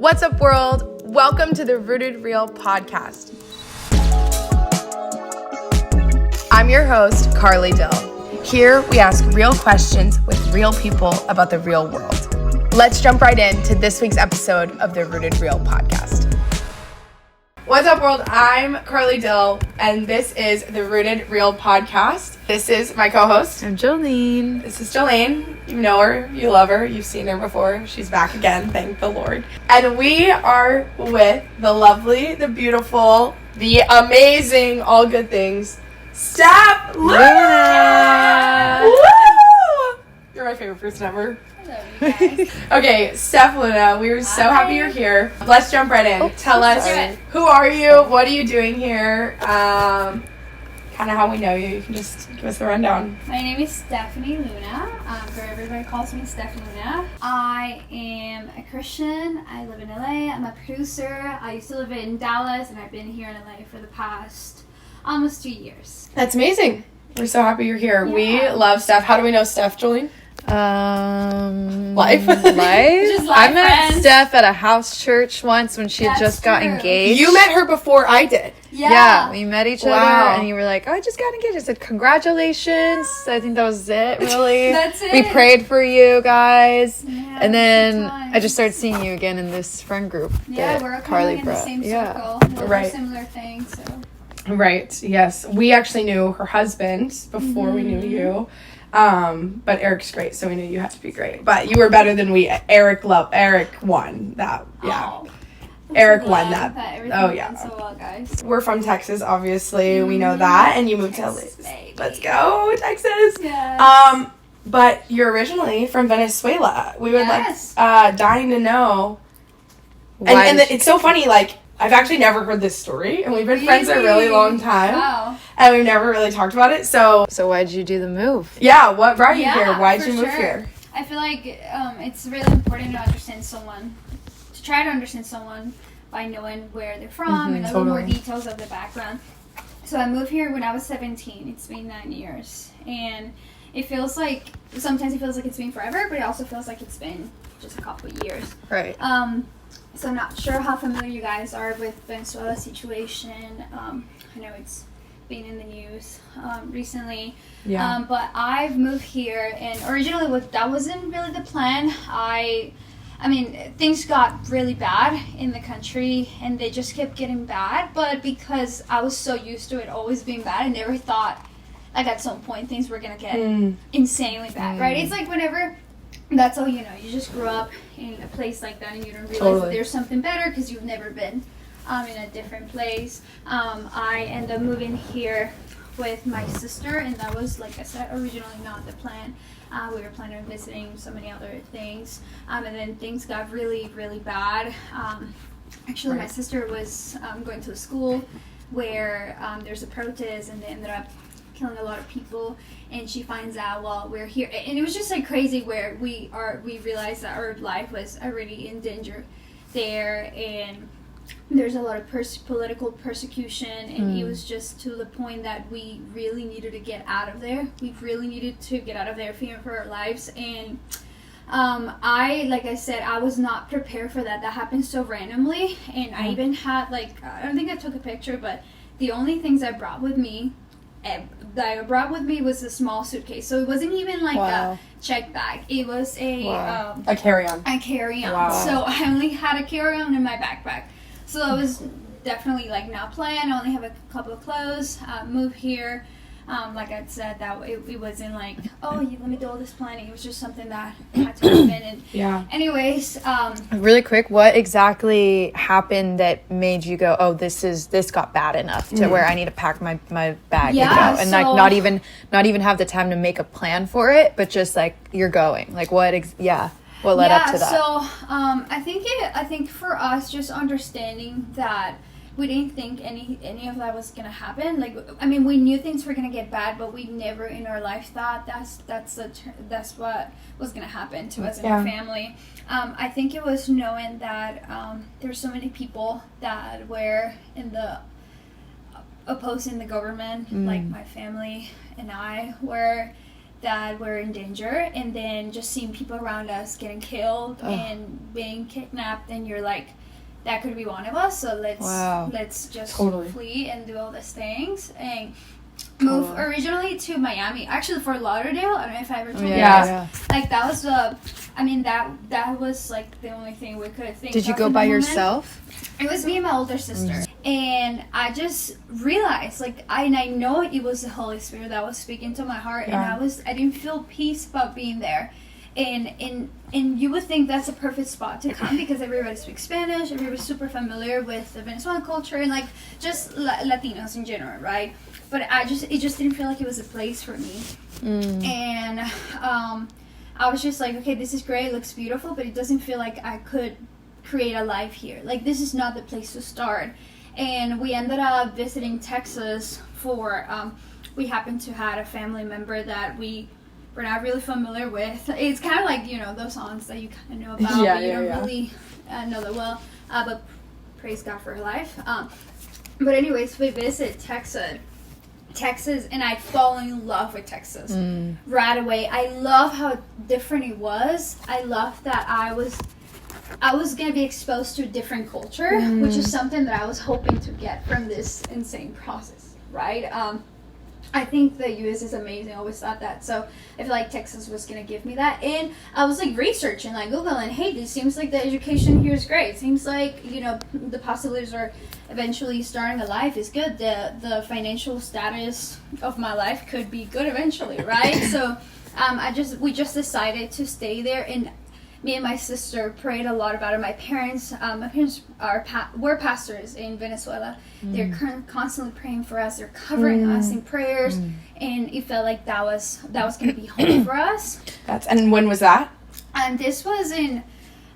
What's up, world? Welcome to the Rooted Real podcast. I'm your host, Carlie Dill. Here we ask real questions with real people about the real world. Let's jump right into this week's episode of the Rooted Real podcast. What's up, world? I'm Carlie Dill, and this is the Rooted Real podcast. This is my co-host. I'm Jolene. This is Jolene. You know her, you love her, you've seen her before. She's back again, thank the Lord. And we are with the lovely, the beautiful, the amazing, all good things, Stef Luna! Woo! You're my favorite person ever. Hello, you guys. Okay, Stef Luna, we are so happy you're here. Let's jump right in. Tell us, who are you? What are you doing here? Kind of how we know you. You can just give us the rundown. My name is Stephanie Luna. For everybody calls me Stef Luna. I am a Christian. I live in LA. I'm a producer. I used to live in Dallas, and I've been here in LA for the past almost 2 years. That's amazing. We're so happy you're here. Yeah. We love Stef. How do we know Stef, Jolene? Life. Just I life met friends. Steph at a house church once when she had That's just got true. engaged. You met her before I did. Yeah, we met each Wow. other, and you were like, "Oh, I just got engaged." I said, "Congratulations!" I think that was it. Really, That's it. We prayed for you guys, Yeah, and then good times. I just started seeing you again in this friend group. Yeah, that we're kind Carlie of in the brought. same Yeah. circle. We're Right. similar things. So. Right, yes. We actually knew her husband before we knew you. But Eric's great, so we knew you had to be great. But you were better than we. Eric won that. Yeah. Oh, Eric I'm so won glad that. everything Oh, went yeah. so well, guys. We're from Texas, obviously. We know that. And you moved Texas, to baby. LA. Let's go, Texas. Yes. But you're originally from Venezuela. We would Yes. dying to know. Why And did it's so funny, like, I've actually never heard this story, and we've been friends a really long time, Wow. and we've never really talked about it, so, So why did you do the move? yeah, what brought you Yeah, here? Why'd for you move sure. here? I feel like it's really important to understand someone, to try to understand someone by knowing where they're from and a little more totally. details of the background. So I moved here when I was 17. It's been 9 years. And it feels like, sometimes it feels like it's been forever, but it also feels like it's been just a couple of years. Right. So I'm not sure how familiar you guys are with Venezuela's situation. I know it's been in the news recently. Yeah. But I've moved here, and originally that wasn't really the plan. I mean, things got really bad in the country, and they just kept getting bad. But because I was so used to it always being bad, I never thought, like, at some point things were gonna get insanely bad, right? It's like whenever, that's all you know. You just grew up in a place like that, and you don't realize that there's something better because you've never been in a different place. I ended up moving here with my sister, and that was, like I said, originally not the plan. We were planning on visiting so many other things, and then things got really, really bad. Actually, my sister was going to a school where there's a protest, and they ended up killing a lot of people, and she finds out while we're here, and it was just like crazy where we realized that our life was already in danger there, and there's a lot of political persecution, and it was just to the point that we really needed to get out of there. We really needed to get out of there, fearing for our lives. And like I said, I was not prepared for that. That happened so randomly, and I even had, like, I don't think I took a picture, but the only things I brought with me was a small suitcase. So it wasn't even like a check bag. It was a carry-on. A carry-on. Wow. So I only had a carry-on in my backpack. So I was definitely, like, not planned. I only have a couple of clothes. Moved here. Like I said, that it wasn't like, oh, let me do all this planning. It was just something that had to happen. And Yeah. anyways, Really quick, what exactly happened that made you go, "Oh, this got bad enough to where I need to pack my bag and go," and like not even have the time to make a plan for it, but just like you're going. Like what led up to that? So I think for us, just understanding that we didn't think any of that was gonna happen. Like, I mean, we knew things were gonna get bad, but we never in our life thought that's what was gonna happen to us and our family. I think it was knowing that there's so many people that were in the opposing the government, like my family and I were. that we're in danger, and then just seeing people around us getting killed and being kidnapped, and you're like, that could be one of us, so let's just flee and do all these things and move originally to Miami, actually Fort Lauderdale. I don't know if I ever told you guys. Like that was that was like the only thing we could think. Did you go by yourself? It was me and my older sister, and I just realized, like, I know it was the Holy Spirit that was speaking to my heart, and I didn't feel peace about being there, and you would think that's a perfect spot to come because everybody speaks Spanish, everybody's super familiar with the Venezuelan culture and like just Latinos in general, right? But it just didn't feel like it was a place for me, and I was just like, okay, this is great, it looks beautiful, but it doesn't feel like I could create a life here. Like, this is not the place to start. And we ended up visiting Texas for we happened to had a family member that we were not really familiar with. It's kind of like, you know, those songs that you kind of know about, but you don't really know that well, but praise God for her life. But anyways, we visit Texas, and I fall in love with Texas right away. I love how different it was. I love that I was going to be exposed to a different culture, which is something that I was hoping to get from this insane process, right? I think the U.S. is amazing. I always thought that. So I feel like Texas was going to give me that. And I was like researching, like Googling, hey, it seems like the education here is great. It seems like, you know, the possibilities are eventually starting a life is good. The financial status of my life could be good eventually, right? So we just decided to stay there, and me and my sister prayed a lot about it. My parents were pastors in Venezuela. They're constantly praying for us. They're covering us in prayers, and it felt like that was going to be home for us. And when was that? And this was in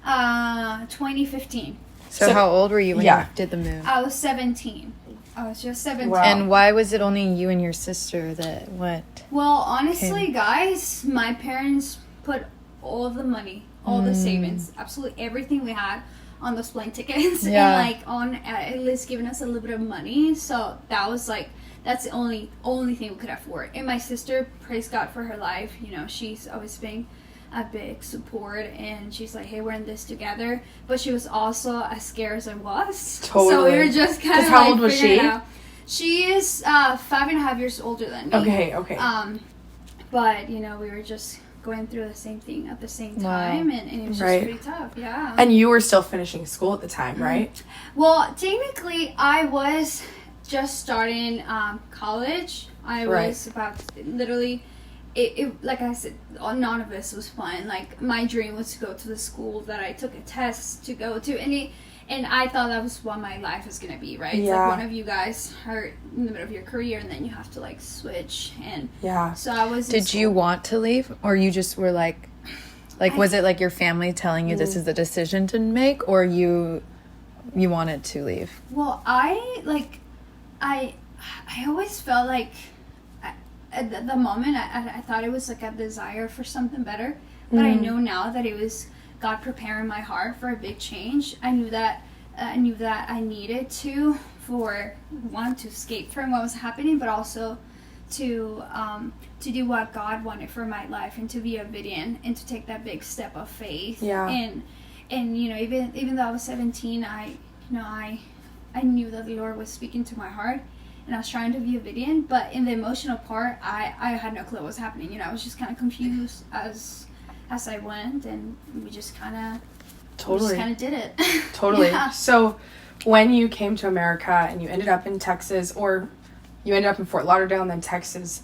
2015. So how old were you when you did the move? I was 17. I was just 17. Wow. And why was it only you and your sister that went? Well, honestly, guys, my parents put all of the money, all the savings, absolutely everything we had on those plane tickets, and like on at least giving us a little bit of money. So that was like, that's the only thing we could afford. And my sister, praise God for her life, you know, she's always been a big support, and she's like, hey, we're in this together. But she was also as scared as I was. Totally. So we were just kind of how like, old was she? She is 5.5 years older than me. Okay. But you know, we were just going through the same thing at the same time, and it was just pretty tough. Yeah. And you were still finishing school at the time, right? Well, technically, I was just starting college. I was about literally. It like I said, none of this was fun. Like, my dream was to go to the school that I took a test to go to, and I thought that was what my life was gonna be, right? It's like one of you guys are in the middle of your career, and then you have to like switch, and so I was. Did you want to leave, or you just were like was it like your family telling you this is the decision to make, or you wanted to leave? Well, I always felt like. At the moment, I thought it was like a desire for something better, but I know now that it was God preparing my heart for a big change. I knew that I needed to escape from what was happening, but also to do what God wanted for my life, and to be obedient, and to take that big step of faith. And you know, even though I was 17, I knew that the Lord was speaking to my heart. And I was trying to be obedient, but in the emotional part, I had no clue what was happening. You know, I was just kind of confused as I went, and we just kind of did it. Totally. Yeah. So, when you came to America and you ended up in Texas, or you ended up in Fort Lauderdale and then Texas,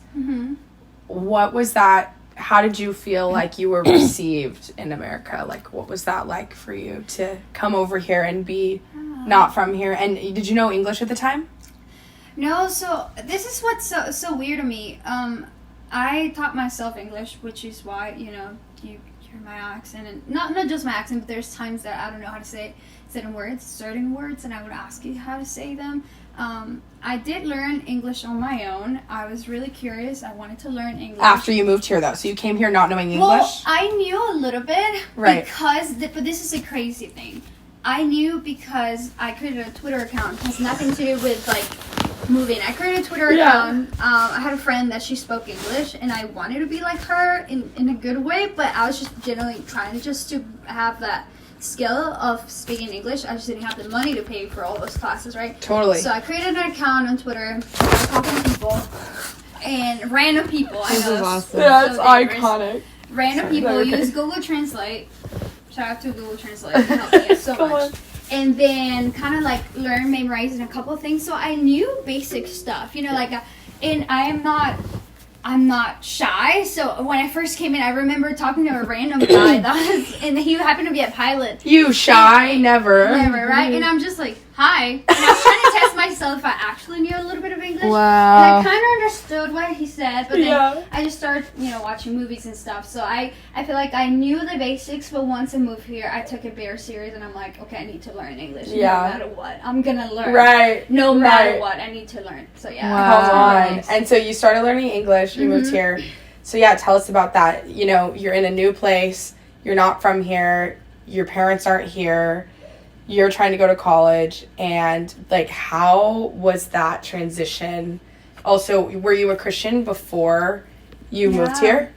what was that? How did you feel like you were received in America? Like, what was that like for you to come over here and be not from here? And did you know English at the time? No, so this is what's so weird to me. I taught myself English, which is why, you know, you hear my accent, and not just my accent, but there's times that I don't know how to say certain words, and I would ask you how to say them. I did learn English on my own. I was really curious. I wanted to learn English. After you moved here, though, so you came here not knowing English? Well, I knew a little bit, right? But this is a crazy thing. I knew because I created a Twitter account. It has nothing to do with like moving. I created a Twitter account. I had a friend that she spoke English, and I wanted to be like her in a good way, but I was just generally trying just to have that skill of speaking English. I just didn't have the money to pay for all those classes, right? Totally. So I created an account on Twitter, talking to people, and random people. I know. This is awesome. Yeah, it's iconic. Random people use Google Translate. Shout out to Google Translate. It helped me so much. And then kind of like learn memorizing a couple of things. So I knew basic stuff, you know, like, and I'm not shy. So when I first came in, I remember talking to a random guy and he happened to be a pilot. You shy? Never, right? And I'm just like, hi. And I was trying to test myself if I actually knew a little bit of English. Wow. And I kind of understood what he said, but then I just started, you know, watching movies and stuff. So I feel like I knew the basics, but once I moved here, I took it very serious, and I'm like, okay, I need to learn English no matter what. I'm gonna learn. Right. No matter what, I need to learn. So Wow. Nice. And so you started learning English. You moved here. So tell us about that. You know, you're in a new place. You're not from here. Your parents aren't here. You're trying to go to college, and like, how was that transition? Also, were you a Christian before you moved here?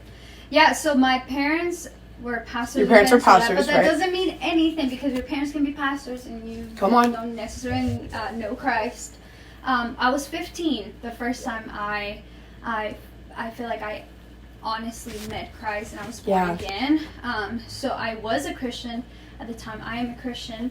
Yeah, so my parents were pastors. Your parents were pastors, but that doesn't mean anything, because your parents can be pastors and you don't necessarily know Christ. I was 15 the first time I feel like I honestly met Christ, and I was born again. So I was a Christian at the time. I am a Christian.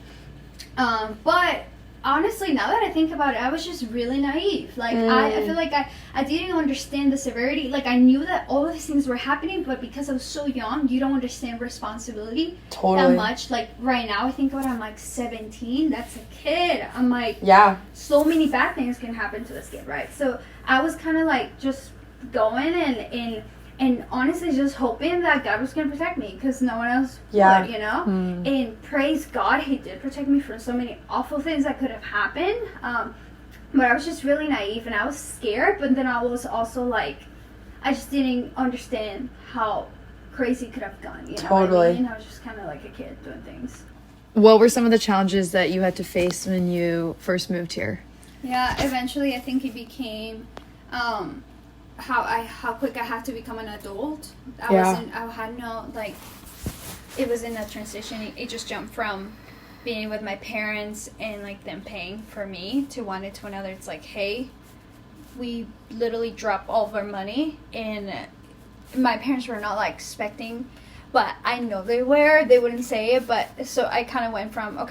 But honestly, now that I think about it, I was just really naive. Like, I feel like I didn't understand the severity. Like, I knew that all of these things were happening, but because I was so young, you don't understand responsibility that much. Like, right now, I think about it, I'm like 17. That's a kid. I'm like, so many bad things can happen to this kid, right? So I was kind of like just going and honestly just hoping that God was going to protect me, because no one else would, you know? And praise God, he did protect me from so many awful things that could have happened. But I was just really naive, and I was scared, but then I was also like, I just didn't understand how crazy it could have gone, you know what I mean? I was just kind of like a kid doing things. What were some of the challenges that you had to face when you first moved here? Yeah, eventually I think it became how quick I had to become an adult. I had no, like, it was in a transition. It just jumped from being with my parents and like them paying for me to one to another. It's like, hey, we literally dropped all of our money, and my parents were not like expecting, but I know they wouldn't say it, but so I kind of went from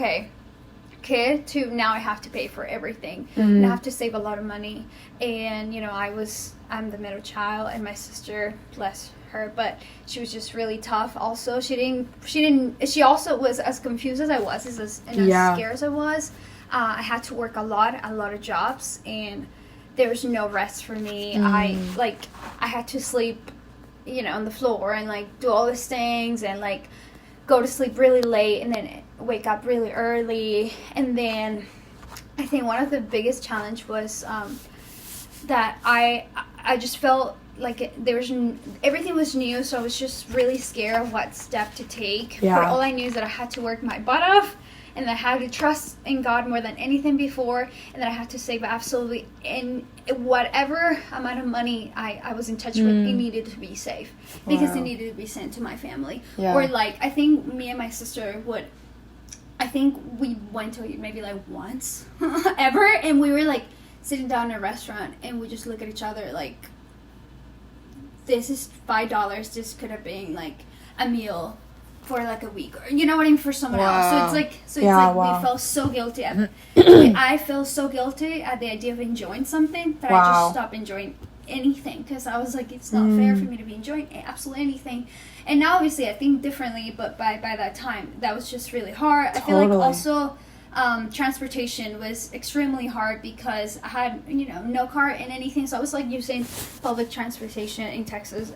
kid to now I have to pay for everything, and I have to save a lot of money. And you know, I'm the middle child, and my sister, bless her, but she was just really tough also. She also was as confused as I was, as scared as I was. I had to work a lot of jobs, and there was no rest for me. I had to sleep, you know, on the floor, and like do all these things, and like go to sleep really late, and then wake up really early. And then I think one of the biggest challenge was that I just felt like everything was new, so I was just really scared of what step to take. But all I knew is that I had to work my butt off, and that I had to trust in God more than anything before, and that I had to save absolutely in whatever amount of money I was in touch with. It needed to be safe, because it needed to be sent to my family. Or like, I think me and my sister we went to maybe like once ever, and we were like sitting down in a restaurant, and we just look at each other like, this is $5. This could have been like a meal for like a week, or you know what I mean, for someone else. So it's like we felt so guilty. I felt so guilty at the idea of enjoying something that I just stopped enjoying anything, because I was like, it's not fair for me to be enjoying absolutely anything. And now obviously I think differently, but by that time that was just really hard. I feel like also transportation was extremely hard, because I had, you know, no car and anything, so I was like using public transportation in Texas,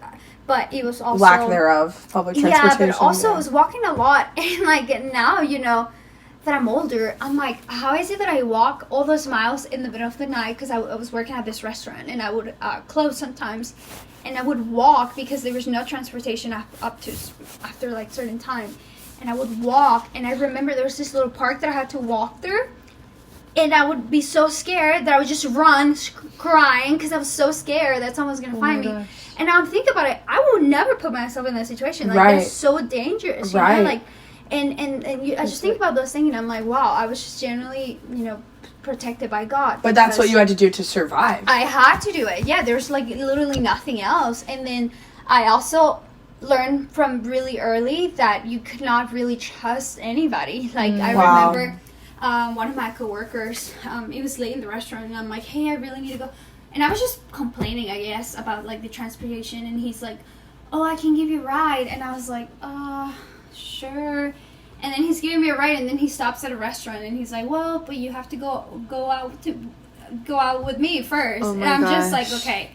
but it was also lack thereof public transportation. Yeah, but also I was walking a lot, and like now, you know, that I'm older, I'm like, how is it that I walk all those miles in the middle of the night? Because I was working at this restaurant, and I would close sometimes, and I would walk because there was no transportation up to after like certain time. And I would walk, and I remember there was this little park that I had to walk through, And I would be so scared that I would just run crying because I was so scared that someone was going to find me. Gosh. And now I'm thinking about it. I would never put myself in that situation. Like, that's so dangerous. You know? Like, and I just think about those things, and I'm like, wow, I was just generally, protected by God. But that's what you had to do to survive. I had to do it. Yeah, there's, like, literally nothing else. And then I also learned from really early that you could not really trust anybody. Like, I remember... one of my coworkers, it was late in the restaurant, and I'm like, hey, I really need to go. And I was just complaining, I guess, about, like, the transportation. And he's like, oh, I can give you a ride. And I was like, sure. And then he's giving me a ride, and then he stops at a restaurant, and he's like, well, but you have to go out with me first. And I'm just like, okay,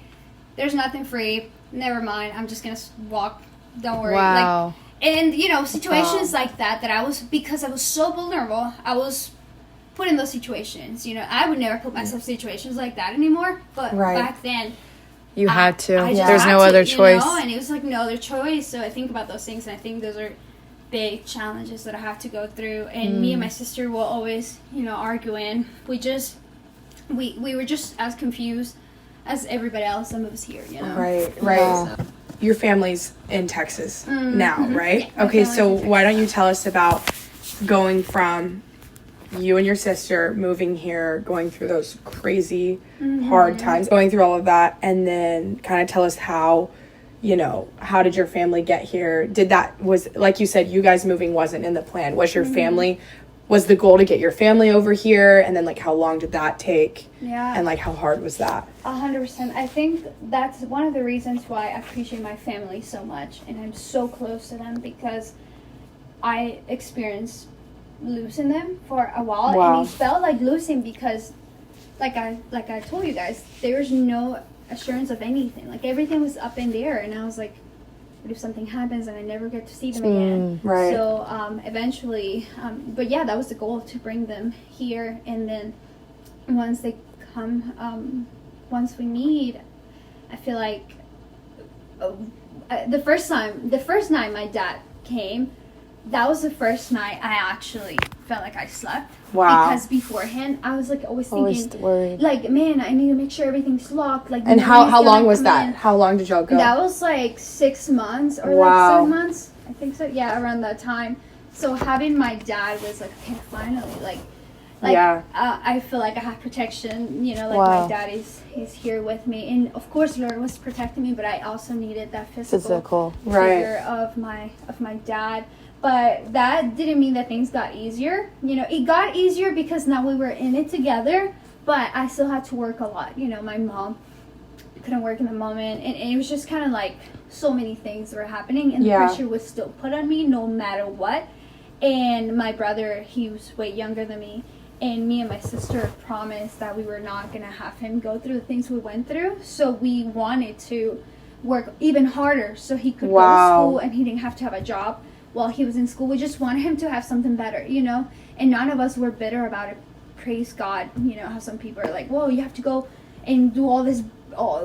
there's nothing free. Never mind. I'm just going to walk. Don't worry. Wow. Like, and, situations like that because I was so vulnerable, I was put in those situations. I would never put myself in situations like that anymore. But back then, you had to. There's no other choice. And it was like no other choice. So I think about those things, and I think those are big challenges that I have to go through. And me and my sister will always, arguing. We were just as confused as everybody else that moves here. Right. So. Your family's in Texas now, right? Yeah, okay, so why don't you tell us about going from you and your sister moving here, going through those crazy hard times, going through all of that, and then kind of tell us how did your family get here? Was like you said, you guys moving wasn't in the plan. Was your family, was the goal to get your family over here? And then, like, how long did that take? Yeah. And, like, how hard was that? 100%. I think that's one of the reasons why I appreciate my family so much. And I'm so close to them because I experienced losing them for a while. Wow. And it felt like losing because, like I told you guys, there's no assurance of anything. Like, everything was up in the air. And I was like, what if something happens and I never get to see them again? Right. So eventually, but yeah, that was the goal, to bring them here. And then once they come, once we meet, I feel like the first night my dad came, that was the first night I actually felt like I slept. Wow. Because beforehand, I was like always thinking, worried. like, man, I need to make sure everything's locked. Like, and how long was that? How long did y'all go? That was like 6 months or like 7 months. I think so. Yeah, around that time. So having my dad was like, okay, finally, I feel like I have protection. My dad is here with me, and of course, Lord was protecting me, but I also needed that physical figure of my dad. But that didn't mean that things got easier. It got easier because now we were in it together, but I still had to work a lot. My mom couldn't work in the moment, and it was just kind of like so many things were happening, and the pressure was still put on me no matter what. And my brother, he was way younger than me, and me and my sister promised that we were not going to have him go through the things we went through. So we wanted to work even harder so he could go to school and he didn't have to have a job while he was in school. We just wanted him to have something better, and none of us were bitter about it. Praise God. How some people are like, whoa, you have to go and do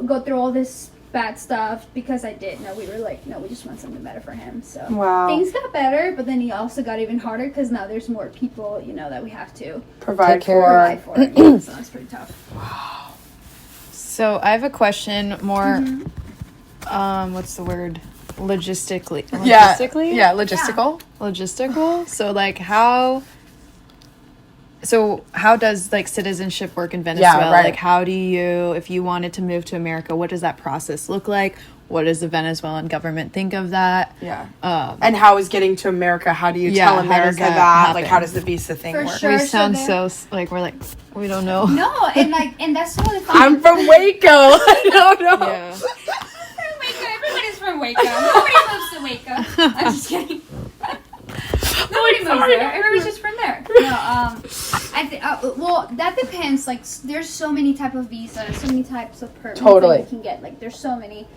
go through all this bad stuff, because I did. No, we were like, no, we just want something better for him. So things got better, but then he also got even harder because now there's more people, that we have to provide for. Yeah, so that's pretty tough. Wow. So I have a question more, what's the word? Logistically. Yeah, logistical. Logistical. So, like, how does, like, citizenship work in Venezuela? Yeah, right. Like, how do you, if you wanted to move to America, what does that process look like? What does the Venezuelan government think of that? Yeah. And how is getting to America? How do you tell America that? Happen? Like, how does the visa thing work? Sure, we sound we don't know. No, and that's totally fine. I'm from Waco. I don't know. Yeah. Everybody's from Waco. Nobody moves to Waco. I'm just kidding. Nobody moves there. Everybody's just from there. No, well, that depends. Like, there's so many type of visas, so many types of permits that you can get. Like, there's so many.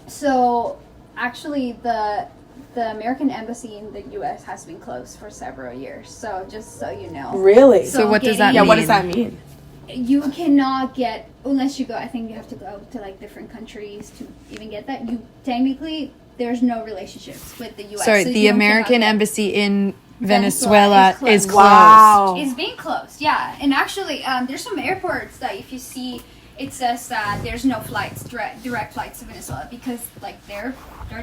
So actually, the American embassy in the U.S. has been closed for several years. So just so you know. Really? So what does that mean? Yeah, what does that mean? You cannot get, unless you go, I think you have to go to like different countries to even get that. You technically, there's no relationships with the U.S. Sorry, so the American embassy in Venezuela is closed. Wow. It's being closed, yeah. And actually, there's some airports that if you see, it says that there's no flights, direct flights to Venezuela because, like, they're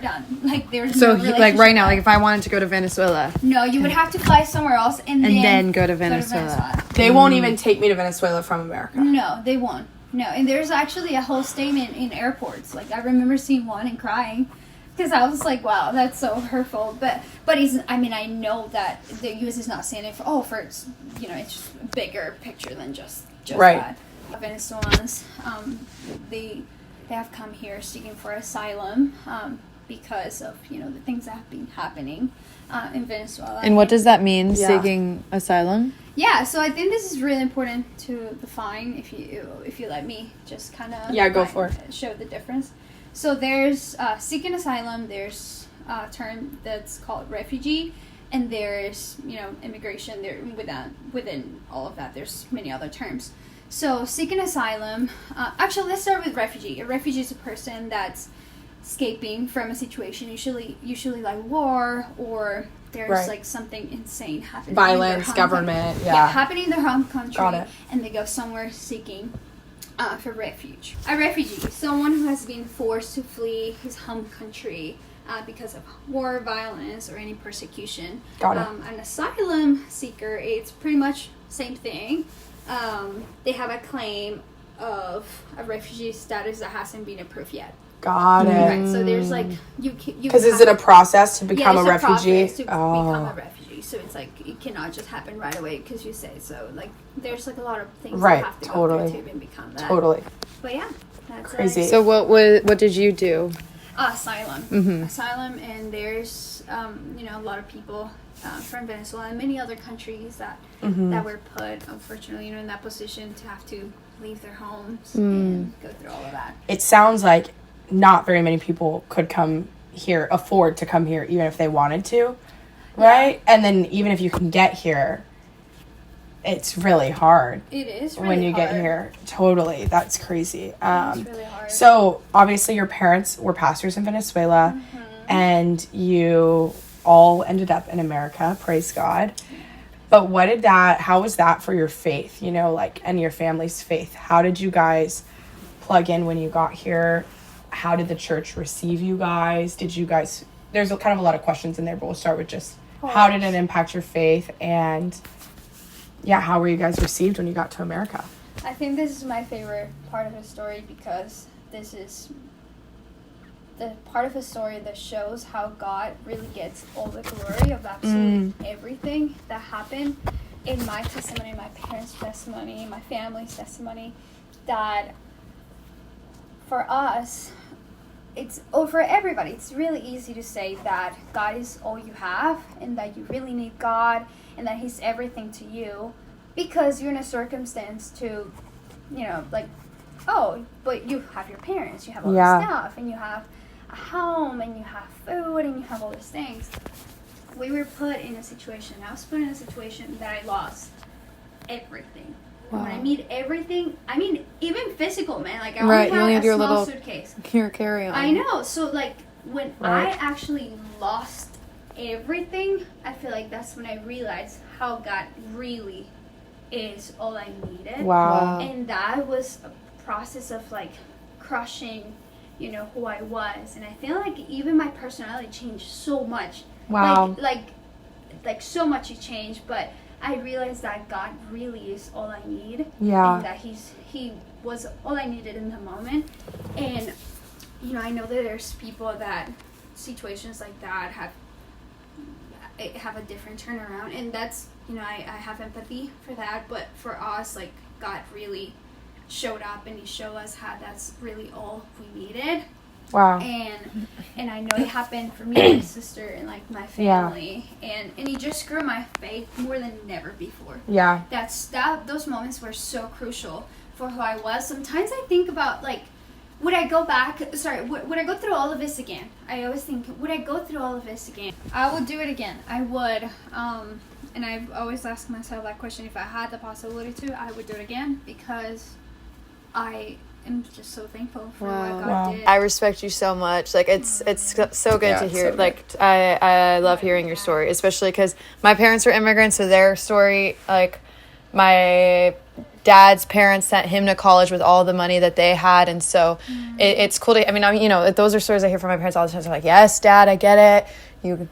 done. Like, there's So, no like, right now, relationship. like, if I wanted to go to Venezuela. No, you would have to fly somewhere else and then go to Venezuela. They won't even take me to Venezuela from America. No, they won't. No, and there's actually a whole statement in airports. Like, I remember seeing one and crying. Because I was like, wow, that's so hurtful. But I know that the U.S. is not saying it for it's, it's just a bigger picture than just right. that. Venezuelans, they have come here seeking for asylum because of, the things that have been happening in Venezuela. And what does that mean, seeking asylum? Yeah, so I think this is really important to define if you let me just kind of go for it. Show the difference. So there's seeking asylum, there's a term that's called refugee, and there's, immigration. There within all of that, there's many other terms. So seeking asylum, actually let's start with refugee. A refugee is a person that's escaping from a situation, usually like war, or there's like something insane happening. Violence, government, happening in their home country. Got it. And they go somewhere seeking for refuge. A refugee, someone who has been forced to flee his home country because of war, violence, or any persecution. Got it. An asylum seeker, it's pretty much same thing. They have a claim of a refugee status that hasn't been approved yet. Got it. Right, so there's like because is it a process to become a refugee? To become a refugee. So it's like it cannot just happen right away because you say so. Like there's like a lot of things that have to go through to even become that. Totally. But yeah, that's crazy. So what did you do? Asylum. Mm-hmm. Asylum, and there's a lot of people from Venezuela and many other countries that were put, unfortunately, in that position to have to leave their homes and go through all of that. It sounds like not very many people could afford to come here, even if they wanted to, right? And then even if you can get here, it's really hard. It is really when you hard. get here. Totally, that's crazy. It's really hard. So obviously, your parents were pastors in Venezuela, and you all ended up in America. Praise God. But how was that for your faith? And your family's faith. How did you guys plug in when you got here? How did the church receive you guys? There's kind of a lot of questions in there, but we'll start with just how did it impact your faith? And how were you guys received when you got to America? I think this is my favorite part of the story because this is the part of the story that shows how God really gets all the glory of absolutely everything that happened in my testimony, my parents' testimony, my family's testimony, that for us, for everybody, it's really easy to say that God is all you have and that you really need God and that He's everything to you because you're in a circumstance to, but you have your parents, you have all this stuff, and you have a home, and you have food, and you have all these things. We were put in a situation, I was put in a situation that I lost everything. Wow. When I mean everything, I mean even physical, man. Like I only had a small suitcase. Your carry-on. I know. So like when I actually lost everything, I feel like that's when I realized how God really is all I needed. Wow. And that was a process of like crushing, who I was. And I feel like even my personality changed so much. Wow. Like so much it changed, but I realized that God really is all I need. Yeah. And that He was all I needed in the moment. And, I know that there's people that situations like that have a different turnaround. And that's, I have empathy for that. But for us, like, God really showed up and He showed us how that's really all we needed. Wow. And I know it happened for me and my sister and like my family. And it just grew my faith more than never before. Yeah. Those moments were so crucial for who I was. Sometimes I think about like, would I go through all of this again? I always think, would I go through all of this again? I would do it again. I would. And I've always asked myself that question. If I had the possibility to, I would do it again because I am just so thankful for what God did. I respect you so much. Like, it's so good to hear. So like, I love hearing your story, especially because my parents are immigrants, so their story, like, my dad's parents sent him to college with all the money that they had, and so it's cool to, I mean, you know, those are stories I hear from my parents all the time. They're like, yes, Dad, I get it. You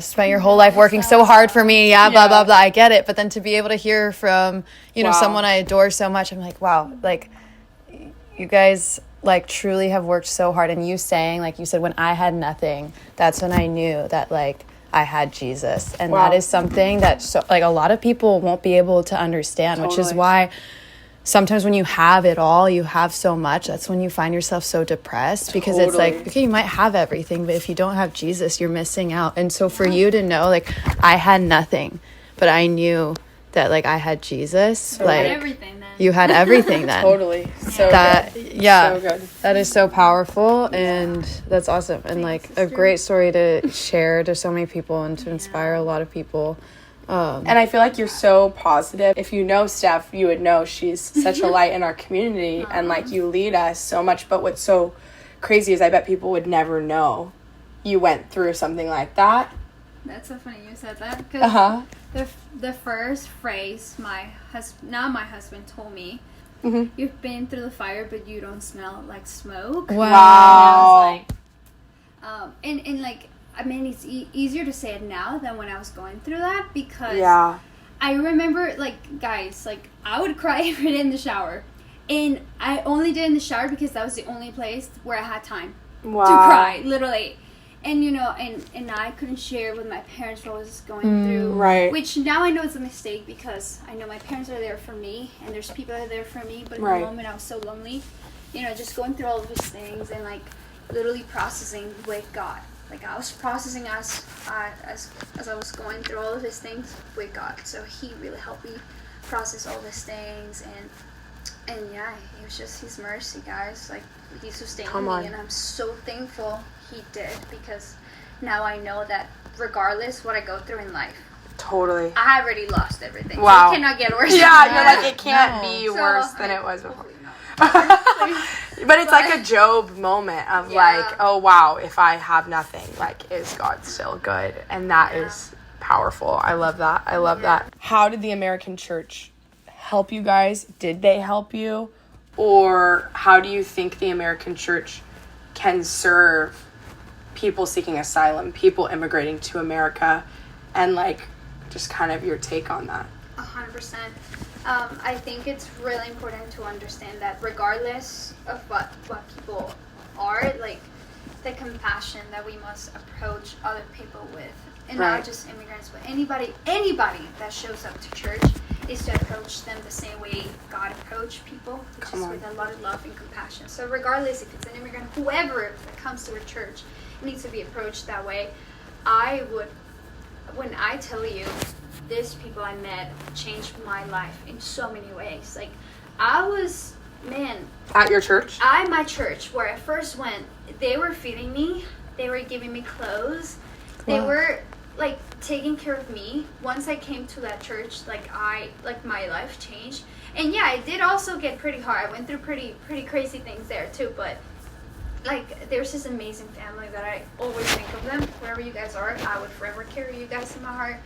spent your whole life working so hard for me, blah, blah, blah, I get it. But then to be able to hear from, you know, someone I adore so much, I'm like, wow, like, you guys, like, truly have worked so hard. And you saying, like you said, when I had nothing, that's when I knew that, like, I had Jesus. And that is something that, so, like, a lot of people won't be able to understand, which is why sometimes when you have it all, you have so much, that's when you find yourself so depressed, because it's like, okay, you might have everything, but if you don't have Jesus, you're missing out. And so for you to know, like, I had nothing, but I knew that, like, I had Jesus, like, everything then. You had everything then. Totally. So that good. Yeah, So good. that is so powerful, and that's awesome, and like a great story to share to so many people and to inspire a lot of people. And I feel like you're so positive. If you know Steph, you would know she's such a light in our community, and like, you lead us so much. But what's so crazy is I bet people would never know you went through something like that. That's so funny you said that, because the first phrase my husband told me, you've been through the fire, but you don't smell like smoke. Wow. And I was like, and like, I mean, it's easier to say it now than when I was going through that, because I remember, like, guys, like, I would cry every day in the shower, and I only did it in the shower because that was the only place where I had time to cry, literally. And, you know, and I couldn't share with my parents what I was going through. Right. Which now I know it's a mistake, because I know my parents are there for me, and there's people that are there for me. But in the moment, I was so lonely. You know, just going through all of these things and, like, literally processing with God. Like, I was processing as I was going through all of these things with God. So He really helped me process all these things. And yeah, it was just His mercy, guys. Like, He sustained me, and I'm so thankful He did, because now I know that regardless what I go through in life, Totally. I already lost everything. Wow. So it cannot get worse. Yeah, you're like, it can't be worse than it was before. But it's like a Job moment of like, oh wow, if I have nothing, like, is God still good? And that is powerful. I love that. I love that. How did the American church help you guys? Did they help you? Or how do you think the American church can serve people seeking asylum, people immigrating to America, and like, just kind of your take on that? 100%. I think it's really important to understand that regardless of what people are, like, the compassion that we must approach other people with, and not just immigrants, but anybody that shows up to church, is to approach them the same way God approached people, which is with a lot of love and compassion. So regardless if it's an immigrant, whoever that comes to a church, needs to be approached that way. When I tell you, these people I met changed my life in so many ways. Like, I was, At your church? At my church, where I first went, they were feeding me, they were giving me clothes, they were, like, taking care of me. Once I came to that church, my life changed. And yeah, it did also get pretty hard. I went through pretty crazy things there too, but like, there's this amazing family that I always think of them. Wherever you guys are, I would forever carry you guys in my heart.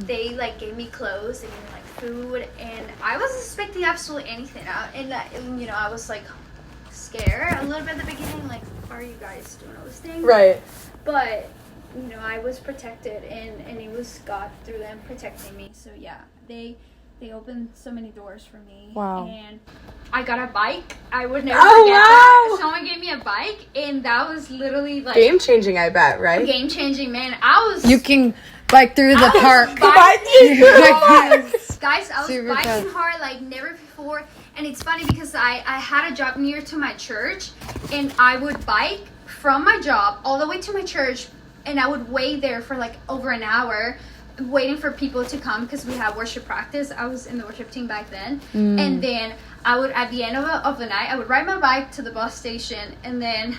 They, like, gave me clothes, they gave me, like, food, and I wasn't expecting absolutely anything. And you know, I was, like, scared a little bit at the beginning, like, why are you guys doing all these things? Right. But, you know, I was protected, and it was God through them protecting me. So yeah, they opened so many doors for me. Wow. And I got a bike. I would never forget that. Someone gave me a bike, and that was literally, like, game changing, I bet, right? Game changing, man. You can bike through the park. Guys, I was biking hard like never before. And it's funny because I had a job near to my church, and I would bike from my job all the way to my church, and I would wait there for like over an hour waiting for people to come because we had worship practice. I was in the worship team back then. And then I would, at the end of the night, I would ride my bike to the bus station and then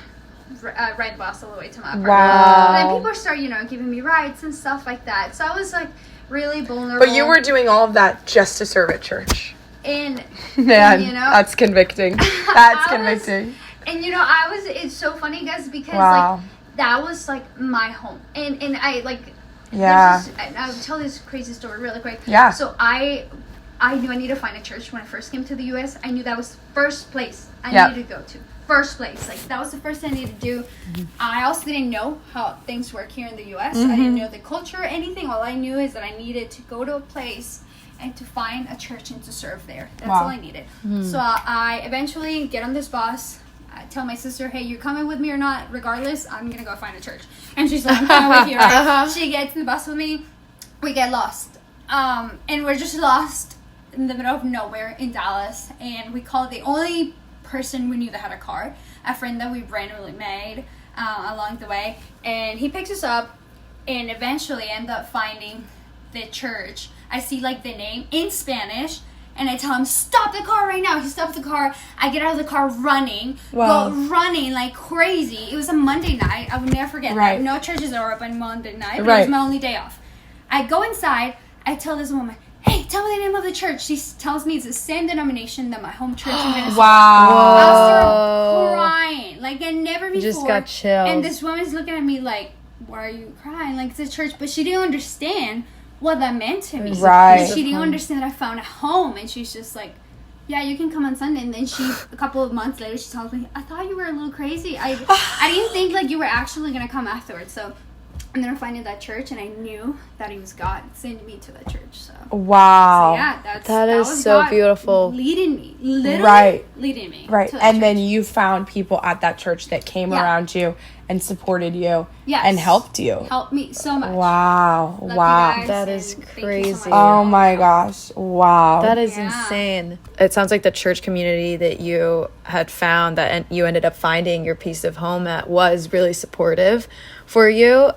ride the bus all the way to my apartment. Wow. And then people start, giving me rides and stuff like that. So I was like really vulnerable. But you were doing all of that just to serve at church. And man, you know, that's convicting. That's convicting. And it's so funny, guys, because like that was like my home, and I like I'll tell this crazy story really quick. Yeah. So I knew I needed to find a church when I first came to the U.S. I knew that was first place I needed to go to. First place, like that was the first thing I needed to do. Mm-hmm. I also didn't know how things work here in the U.S. I didn't know the culture or anything. All I knew is that I needed to go to a place and to find a church and to serve there. That's all I needed. Mm-hmm. So I eventually get on this bus. I tell my sister, hey, you coming with me or not? Regardless, I'm going to go find a church. And she's like, I'm coming with you, right? She gets in the bus with me. We get lost. And we're just lost in the middle of nowhere in Dallas. And we called the only person we knew that had a car, a friend that we randomly made along the way. And he picks us up and eventually end up finding the church. I see like the name in Spanish. And I tell him, stop the car right now. He stops the car. I get out of the car running. Go running like crazy. It was a Monday night. I would never forget that. No churches are open Monday night. But it was my only day off. I go inside. I tell this woman, hey, tell me the name of the church. She tells me it's the same denomination that my home church in Minnesota. Wow. I started crying. Like I never before. Just got chills. And this woman's looking at me like, why are you crying? Like it's a church. But she didn't understand what that meant to me. Right. She didn't understand that I found a home, and she's just like, yeah, you can come on Sunday. And then a couple of months later, she tells me, I thought you were a little crazy. I didn't think like you were actually going to come afterwards. So, and then I found that church, and I knew that it was God sending me to that church. So wow. So yeah, that is so God beautiful. Leading me, literally leading me. Right. To that And church. then you found people at that church that came around you and supported you and helped you. Helped me so much. Wow. Love wow. you guys, that is crazy. So oh my gosh. Wow. That is insane. It sounds like the church community that you had found that you ended up finding your piece of home at was really supportive for you.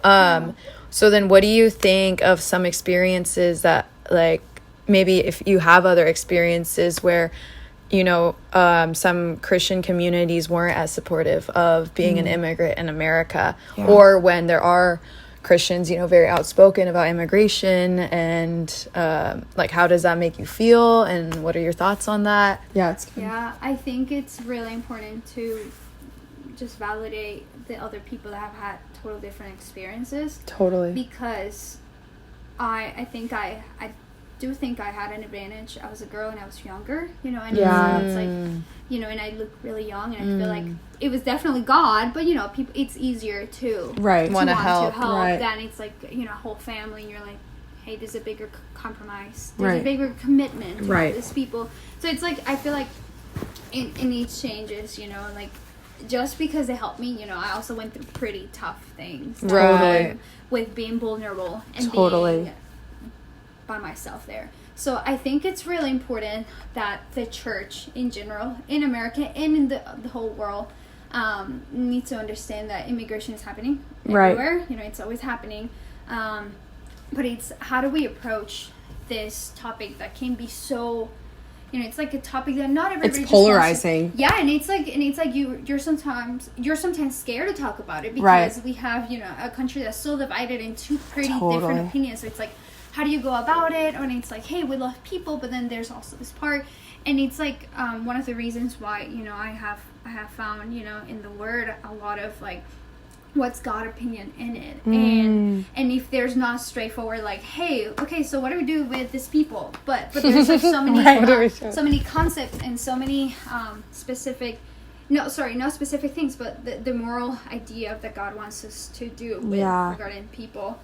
So then what do you think of some experiences that like maybe if you have other experiences where some Christian communities weren't as supportive of being an immigrant in America, or when there are Christians, very outspoken about immigration, and like how does that make you feel, and what are your thoughts on that? I think it's really important to just validate the other people that have had total different experiences. Totally. Because I think I do think I had an advantage. I was a girl and I was younger, and it's like, and I look really young, and I feel like it was definitely God, but people, it's easier to want to help than it's like, a whole family, and you're like, hey, there's a bigger compromise, there's a bigger commitment to all these people. So it's like, I feel like in each changes, like just because they helped me, I also went through pretty tough things with being vulnerable and being by myself there. So I think it's really important that the church in general, in America and in the whole world, needs to understand that immigration is happening everywhere. It's always happening. But it's how do we approach this topic that can be so, it's like a topic that not everybody. It's polarizing. And it's like you're sometimes scared to talk about it because we have a country that's still divided into pretty different opinions. So it's like, how do you go about it? And it's like, hey, we love people, but then there's also this part, and it's like one of the reasons why I have found in the Word a lot of like what's God's opinion in it, and if there's not straightforward like, hey, okay, so what do we do with this people? But there's like so many so many concepts and so many specific. No specific things, but the moral idea that God wants us to do with regarding people.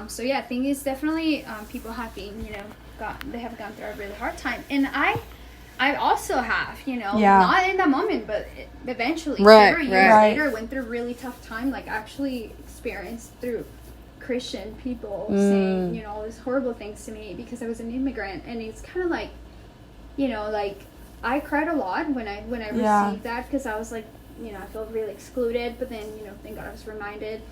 So I think it's definitely people have been, they have gone through a really hard time, and I also have, not in that moment, but eventually, several years later, went through a really tough time, like actually experienced through Christian people saying, all these horrible things to me because I was an immigrant, and it's kind of like, like I cried a lot when I received that because I was like, I felt really excluded, but then, thank God I was reminded.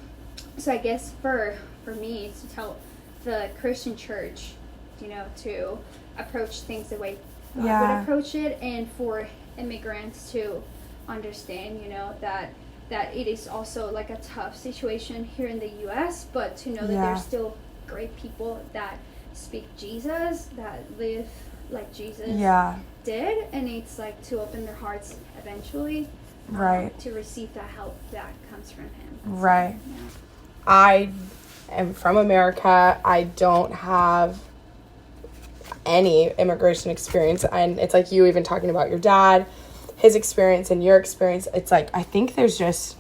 So I guess for me to tell the Christian church, to approach things the way God would approach it, and for immigrants to understand, that it is also like a tough situation here in the U.S., but to know that there's still great people that speak Jesus, that live like Jesus did, and it's like to open their hearts eventually, to receive that help that comes from him. Right. So, I am from America. I don't have any immigration experience, and it's like you even talking about your dad, his experience and your experience. It's like I think there's just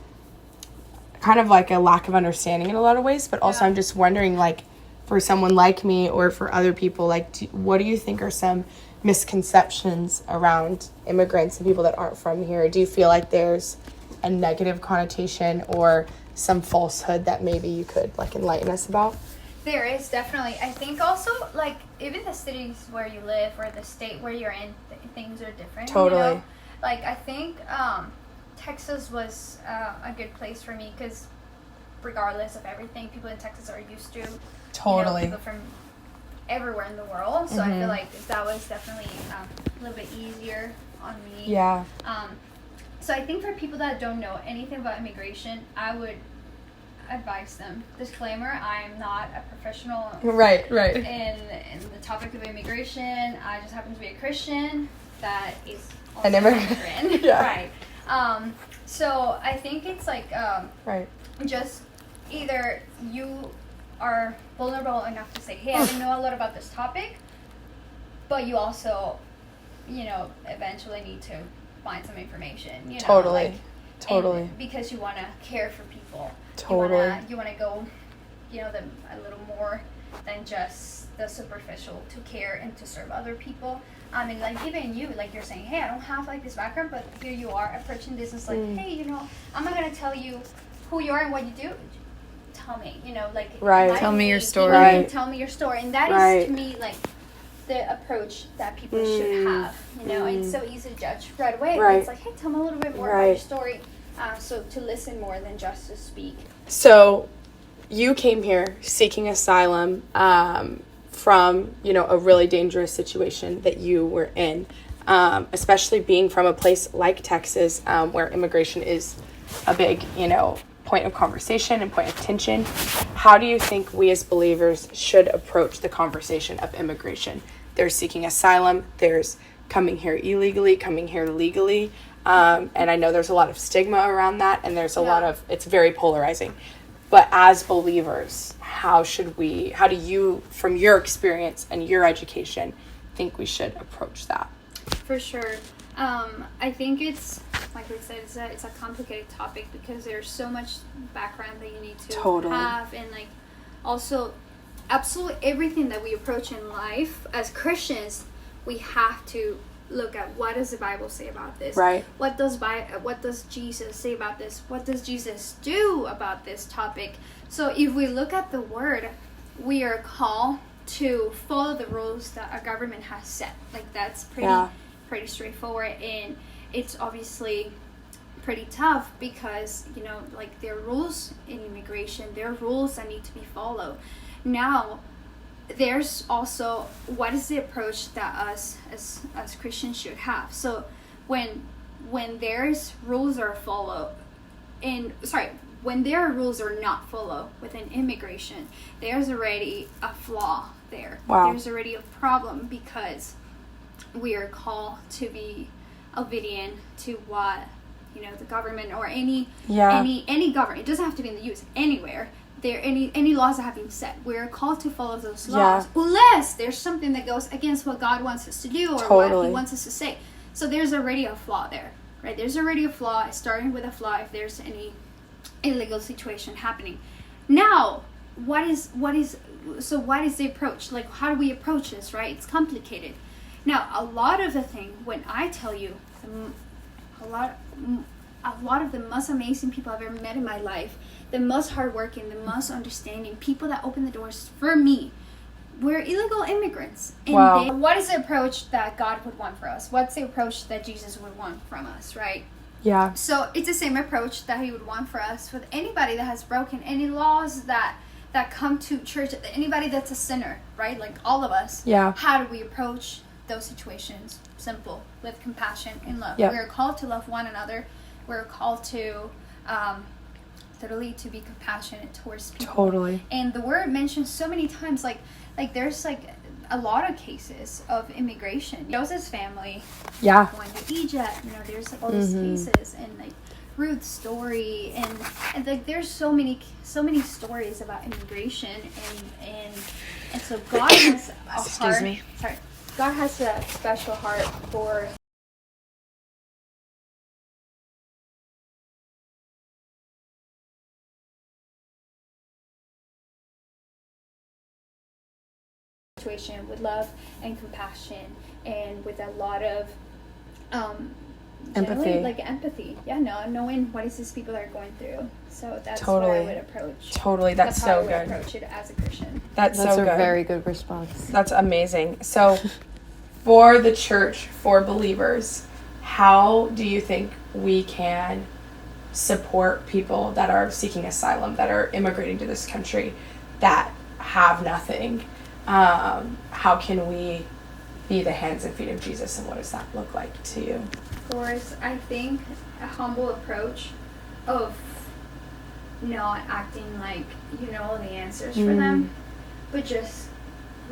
kind of like a lack of understanding in a lot of ways, but also I'm just wondering, like, for someone like me or for other people, like, what do you think are some misconceptions around immigrants and people that aren't from here? Do you feel like there's a negative connotation or some falsehood that maybe you could, like, enlighten us about? There is, definitely. I think also, like, even the cities where you live or the state where you're in, things are different. Totally. You know? Like, I think Texas was a good place for me because regardless of everything, people in Texas are used to people from everywhere in the world. So I feel like that was definitely a little bit easier on me. Yeah. So I think for people that don't know anything about immigration, I would advise them. Disclaimer, I am not a professional right in the topic of immigration. I just happen to be a Christian that is also an immigrant. Right. So I think it's like just either you are vulnerable enough to say, hey, I didn't know a lot about this topic, but you also, eventually need to find some information. Totally. Because you want to care for people. Totally. You want to go, them a little more than just the superficial, to care and to serve other people. I mean, like, even you, like, you're saying, hey, I don't have, like, this background, but here you are approaching this. It's like, hey, I'm not going to tell you who you are and what you do. Tell me, Tell me your story. Tell me your story. And that is, to me, like, the approach that people should have. It's so easy to judge right away. But it's like, hey, tell me a little bit more about your story. So to listen more than just to speak. So you came here seeking asylum from, a really dangerous situation that you were in, especially being from a place like Texas, where immigration is a big, point of conversation and point of tension. How do you think we as believers should approach the conversation of immigration? There's seeking asylum, there's coming here illegally, coming here legally, and I know there's a lot of stigma around that, and there's a lot of, it's very polarizing. But as believers, how do you, from your experience and your education, think we should approach that? For sure. I think it's, like we said, it's a complicated topic because there's so much background that you need to have, and like also absolutely everything that we approach in life as Christians, we have to look at what does the Bible say about this? Right. What does Jesus say about this? What does Jesus do about this topic? So if we look at the Word, we are called to follow the rules that our government has set. Like, that's pretty straightforward, and it's obviously pretty tough because like, there are rules in immigration, there are rules that need to be followed. Now there's also what is the approach that us as Christians should have. So when there's rules are followed, when there are rules are not followed within immigration, there's already a flaw there. There's already a problem because we are called to be obedient to what the government or any government, it doesn't have to be in the U.S., anywhere there, any laws that have been set, we're called to follow those laws unless there's something that goes against what God wants us to do or what he wants us to say. So there's already a flaw there, right? There's already a flaw, starting with a flaw if there's any illegal situation happening. Now what is the approach? Like, how do we approach this, right? It's complicated. Now, a lot of the thing, when I tell you, a lot of the most amazing people I've ever met in my life, the most hardworking, the most understanding, people that open the doors for me, were illegal immigrants. And what is the approach that God would want for us? What's the approach that Jesus would want from us, right? Yeah. So it's the same approach that he would want for us with anybody that has broken any laws that come to church, anybody that's a sinner, right? Like all of us. Yeah. How do we approach those situations? Simple, with compassion and love. Yep. We're called to love one another. We're called to literally to be compassionate towards people. Totally. And the word mentioned so many times, like there's like a lot of cases of immigration. Joseph's family went to Egypt. There's all these cases, and like Ruth's story, and like there's so many stories about immigration, and so God has a heart. God has a special heart for situation with love and compassion, and with a lot of empathy. Knowing what is these people are going through. So that's what I would approach. That's so good. How I would approach it as a Christian. That's a good. very good response. That's amazing. So for the church, for believers, how do you think we can support people that are seeking asylum, that are immigrating to this country, that have nothing? How can we be the hands and feet of Jesus, and what does that look like to you? Of course, I think a humble approach of not acting like you know all the answers for them, but just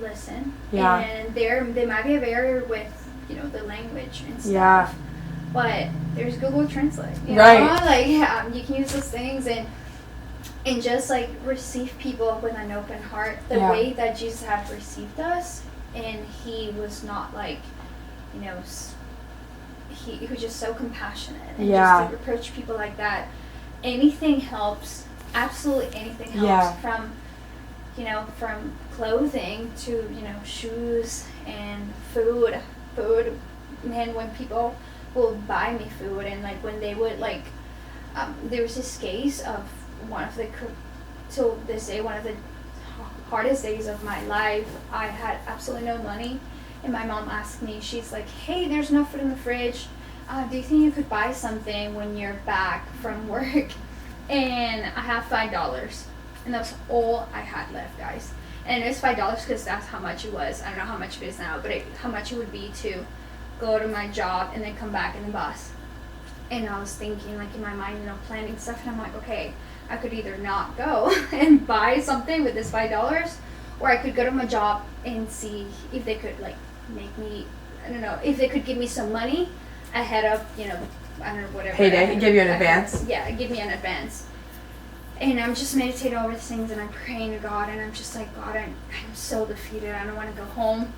listen. Yeah. And there might be a barrier with the language and stuff. Yeah. But there's Google Translate. You right. know? Like you can use those things and just like receive people with an open heart, the way that Jesus had received us, and he was not like, he was just so compassionate, and just to approach people like that. Anything helps. Absolutely anything helps. From from clothing to shoes and food. Man, when people will buy me food, and like when they would like, there was this case of one of the hardest days of my life. I had absolutely no money, and my mom asked me, she's like, hey, there's no food in the fridge, do you think you could buy something when you're back from work? And I have $5, and that's all I had left, guys. And it was $5 because that's how much it was. I don't know how much it is now, but how much it would be to go to my job and then come back in the bus. And I was thinking, like in my mind, planning stuff, and I'm like, okay, I could either not go and buy something with this $5, or I could go to my job and see if they could like make me, I don't know, if they could give me some money ahead of, I don't know, whatever. Payday, give you an advance? Yeah, give me an advance. And I'm just meditating over these things, and I'm praying to God, and I'm just like, God, I'm so defeated. I don't want to go home.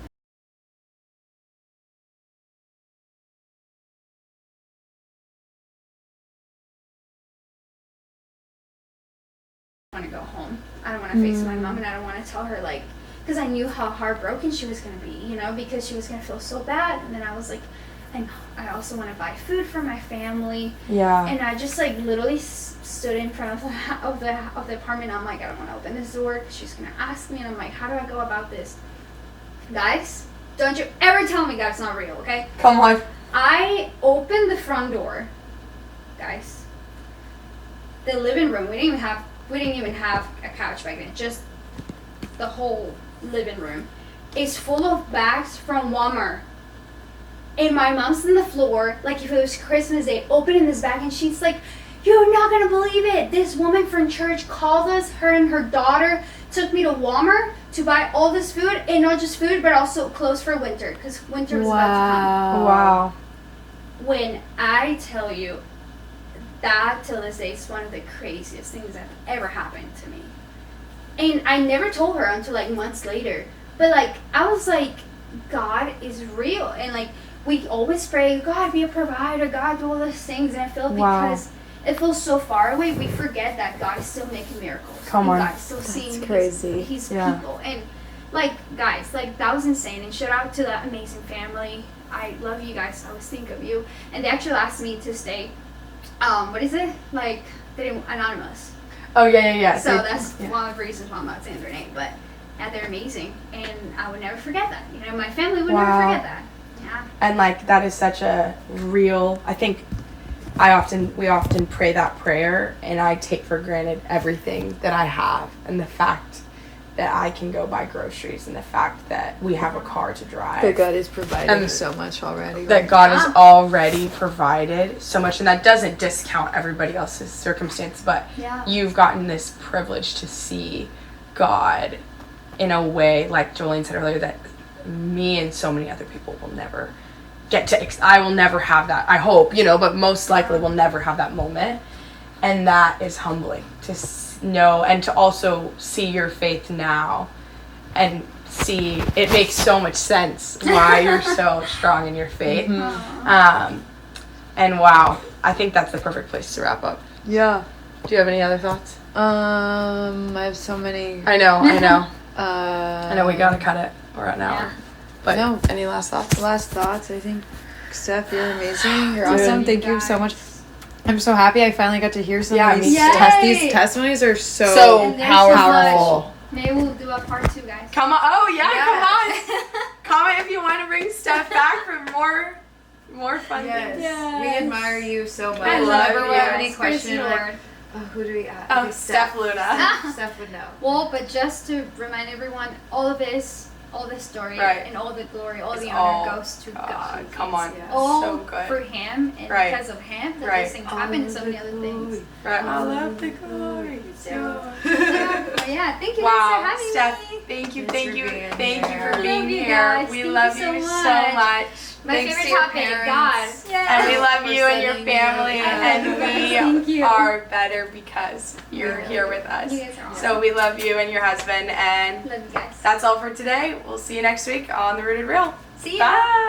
I don't want to go home. I don't want to face my mom, and I don't want to tell her, like, because I knew how heartbroken she was going to be, because she was going to feel so bad. And then I was like, and I also want to buy food for my family. Yeah. And I just like literally stood in front of the apartment. I'm like, I don't want to open this door because she's going to ask me. And I'm like, how do I go about this? Guys, don't you ever tell me God's not real, okay? Come on. I opened the front door, guys. The living room, we didn't even have a couch back then. Just the whole living room is full of bags from Walmart. And my mom's on the floor, like if it was Christmas Day, opening this bag, and she's like, you're not gonna believe it. This woman from church called us, her and her daughter took me to Walmart to buy all this food, and not just food, but also clothes for winter, because winter was about to come. Wow. When I tell you, that till this day is one of the craziest things that ever happened to me. And I never told her until like months later. But like, I was like, God is real. And like, we always pray, God be a provider, God do all these things. And I feel because it feels so far away, we forget that God is still making miracles. Come on. God is still seeing his Yeah. people. And like, guys, like that was insane. And shout out to that amazing family. I love you guys. I always think of you. And they actually asked me to stay, what is it? Like, they're anonymous. Oh, yeah. So that's one of the reasons why I'm not saying their name. But yeah, they're amazing. And I would never forget that. My family would never forget that. Yeah. And like, that is such a real, I think we often pray that prayer, and I take for granted everything that I have, and the fact that I can go buy groceries, and the fact that we have a car to drive. That God is providing so much already. That God has already provided so much, and that doesn't discount everybody else's circumstance, but you've gotten this privilege to see God in a way, like Jolene said earlier, that me and so many other people will never get to, I will never have that, I hope, but most likely will never have that moment. And that is humbling to know, and to also see your faith now and see, it makes so much sense why you're so strong in your faith. And wow, I think that's the perfect place to wrap up. Yeah. Do you have any other thoughts? I have so many. I know. I know we gotta cut it. We're at an hour. But no. Any last thoughts? Last thoughts, I think. Steph, you're amazing. You're awesome. Thank you so much. I'm so happy I finally got to hear some of these. These testimonies are so powerful. Maybe we'll do a part 2, guys. Come on. Oh, yeah, come on. Comment if you want to bring Steph back for more fun things. Yes. We admire you so much. I love Whenever you. we have any question, who do we ask? Oh, Stef Luna. Steph would know. Well, but just to remind everyone, all this story, and all the glory, all the honor goes to God. Come on. Yes. All so good. for Him, and because of Him, that these things happen, and so many other things. Right. I love the glory. Yeah, thank you wow, guys for having Steph, me. thank you for I being love you here. guys. We Thank love you you so so much. My Thanks favorite to your topic, parents. God. Yeah. And we love you and your sending you. family, and Thank we you. are better because you're here with us. You guys are awesome. So we love you and your husband, and Love you guys. that's all for today. We'll see you next week on The Rooted Real. See you. Bye.